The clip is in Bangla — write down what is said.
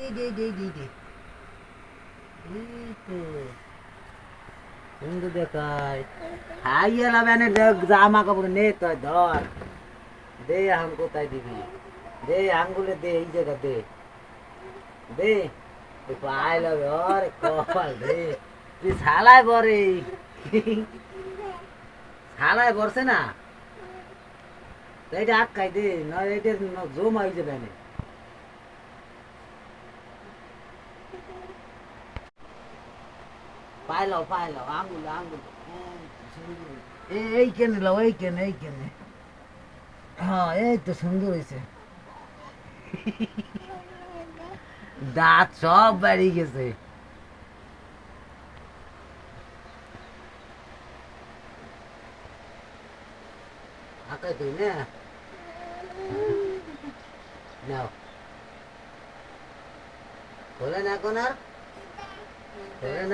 এই তো সুন্দর দেখায় হাইয়া লাগানে জামা কাপড় নে তো ধর দে এখন কোথায় দিবি দে আঙ্গুলে দে এই জায়গা দে দে আই লাভ ওরে কপাল দে তুই শালায় পরে শালায় পড়ছে না তো এটা আটকাই দে না এটা জমা হয়ে যাবে না পাইলাও আঙ্গুলে আঙ্গুলে এই কেনে লাও এই কেনে হ্যাঁ এই তো সুন্দর হয়েছে দাঁত সব বাড়ি গেছে আঁকাই তুই না নাও খোলে না এখন আর খোলে না